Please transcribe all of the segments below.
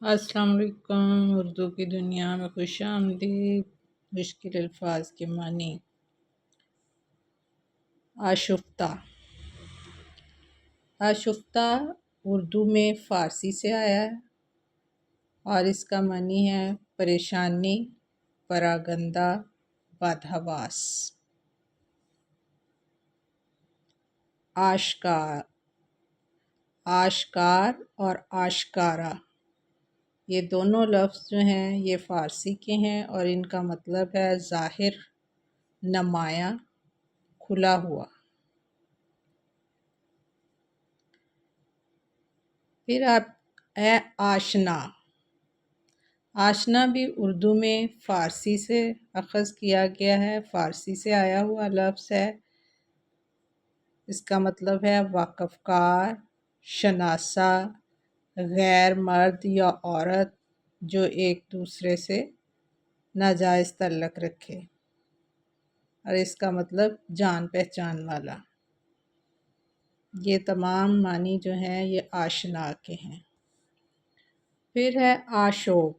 السلام علیکم۔ اردو کی دنیا میں خوش آمدید۔ مشکل الفاظ کے معنی۔ آشفتہ۔ آشفتہ اردو میں فارسی سے آیا ہے اور اس کا معنی ہے پریشانی، پراگندہ، بدحواس۔ آشکار، آشکار اور آشکارا، یہ دونوں لفظ جو ہیں یہ فارسی کے ہیں اور ان کا مطلب ہے ظاہر، نمایاں، کھلا ہوا۔ پھر ہے آشنا۔ آشنا بھی اردو میں فارسی سے اخذ کیا گیا ہے، فارسی سے آیا ہوا لفظ ہے۔ اس کا مطلب ہے واقف کار، شناسا، غیر مرد یا عورت جو ایک دوسرے سے ناجائز تعلق رکھے، اور اس کا مطلب جان پہچان والا۔ یہ تمام معنی جو ہیں یہ آشنا کے ہیں۔ پھر ہے آشوب۔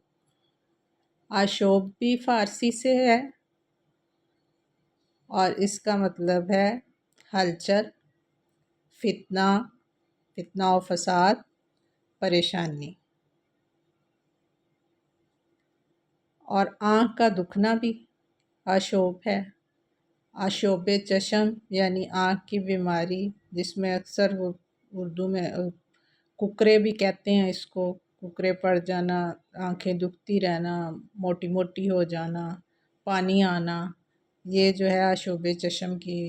آشوب بھی فارسی سے ہے اور اس کا مطلب ہے ہلچل، فتنہ و فساد، پریشانی۔ اور آنکھ کا دکھنا بھی آشوب ہے۔ آشوب چشم یعنی آنکھ کی بیماری، جس میں اکثر اردو میں ککرے بھی کہتے ہیں اس کو، ککرے پڑ جانا، آنکھیں دکھتی رہنا، موٹی موٹی ہو جانا، پانی آنا، یہ جو ہے آشوب چشم کی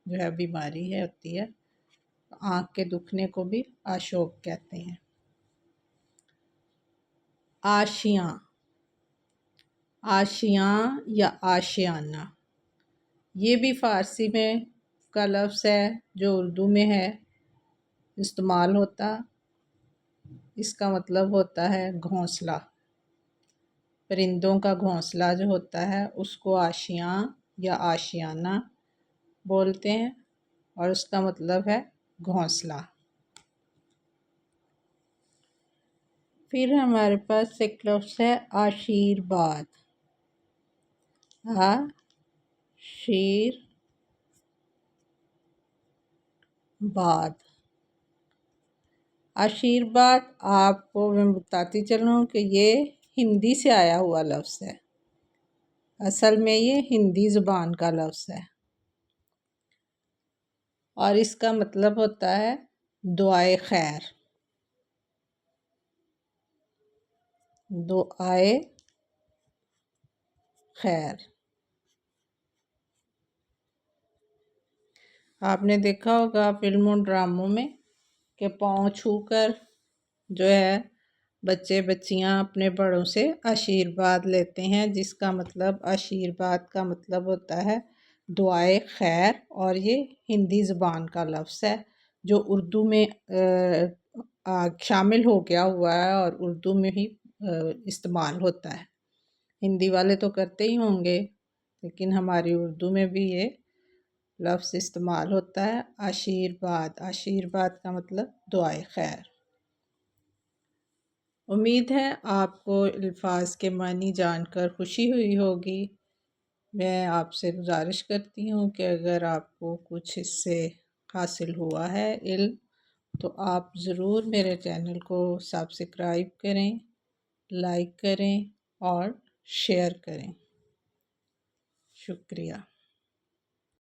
جو ہے بیماری ہوتی ہے۔ آنکھ کے دکھنے کو بھی آشوب کہتے ہیں۔ آشیاں۔ آشیاں یا آشیانہ، یہ بھی فارسی میں کا لفظ ہے جو اردو میں ہے استعمال ہوتا۔ اس کا مطلب ہوتا ہے گھونسلہ۔ پرندوں کا گھونسلہ جو ہوتا ہے اس کو آشیاں یا آشیانہ بولتے ہیں اور اس کا مطلب ہے گھونسلہ۔ پھر ہمارے پاس ایک لفظ ہے آشیرواد۔ آشیرواد۔ آشیرواد آپ کو میں بتاتی چلوں کہ یہ ہندی سے آیا ہوا لفظ ہے۔ اصل میں یہ ہندی زبان کا لفظ ہے اور اس کا مطلب ہوتا ہے دعائے خیر۔ دعائے خیر۔ آپ نے دیکھا ہوگا فلموں و ڈراموں میں کہ پاؤں چھو کر جو ہے بچے بچیاں اپنے بڑوں سے آشیرواد لیتے ہیں، جس کا مطلب آشیرواد کا مطلب ہوتا ہے دعائے خیر، اور یہ ہندی زبان کا لفظ ہے جو اردو میں شامل ہو گیا ہوا ہے اور اردو میں ہی استعمال ہوتا ہے۔ ہندی والے تو کرتے ہی ہوں گے لیکن ہماری اردو میں بھی یہ لفظ استعمال ہوتا ہے آشیرواد۔ آشیرواد کا مطلب دعائے خیر۔ امید ہے آپ کو الفاظ کے معنی جان کر خوشی ہوئی ہوگی۔ میں آپ سے گزارش کرتی ہوں کہ اگر آپ کو کچھ اس سے حاصل ہوا ہے علم، تو آپ ضرور میرے چینل کو سبسکرائب کریں، لائک کریں اور شیئر کریں۔ شکریہ۔